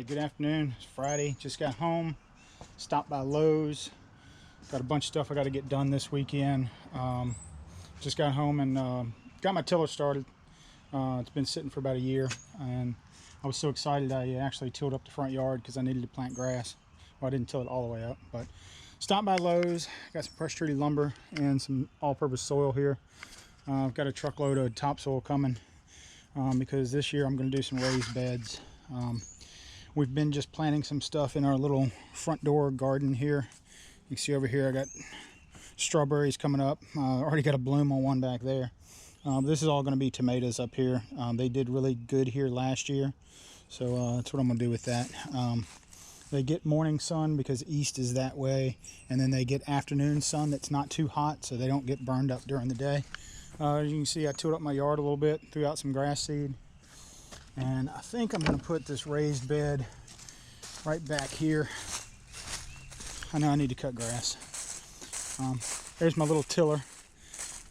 Alright, good afternoon. It's Friday. Just got home. Stopped by Lowe's. Got a bunch of stuff I got to get done this weekend. Just got home and got my tiller started. It's been sitting for about a year, and I was so excited I actually tilled up the front yard because I needed to plant grass. Well, I didn't till it all the way up, but stopped by Lowe's. Got some pressure treated lumber and some all-purpose soil here. I've got a truckload of topsoil coming because this year I'm going to do some raised beds. We've been just planting some stuff in our little front door garden here. You can see over here I got strawberries coming up. Already got a bloom on one back there. This is all going to be tomatoes up here. They did really good here last year, so that's what I'm going to do with that. They get morning sun because east is that way, and then they get afternoon sun that's not too hot, so they don't get burned up during the day. As you can see, I tilled up my yard a little bit, threw out some grass seed. And I think I'm going to put this raised bed right back here. I know I need to cut grass. There's my little tiller.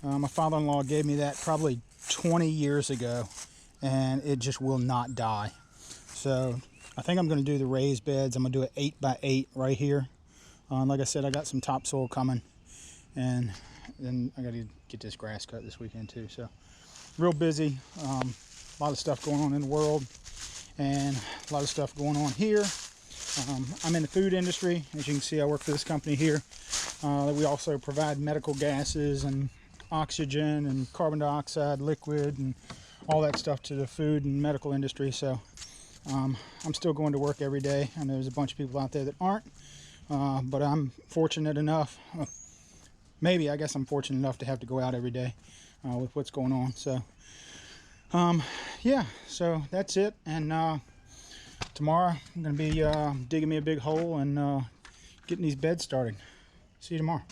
My father-in-law gave me that probably 20 years ago, and it just will not die. So I think I'm going to do the raised beds. I'm going to do it 8x8 right here. Like I said, I got some topsoil coming, and then I got to get this grass cut this weekend too. So real busy. A lot of stuff going on in the world and a lot of stuff going on here. I'm in the food industry. As you can see, I work for this company here. We also provide medical gases and oxygen and carbon dioxide liquid and all that stuff to the food and medical industry. So I'm still going to work every day. I know there's a bunch of people out there that aren't, but I'm fortunate enough, I guess I'm fortunate enough to have to go out every day with what's going on. So yeah, so that's it. And tomorrow I'm going to be digging me a big hole and getting these beds started. See you tomorrow.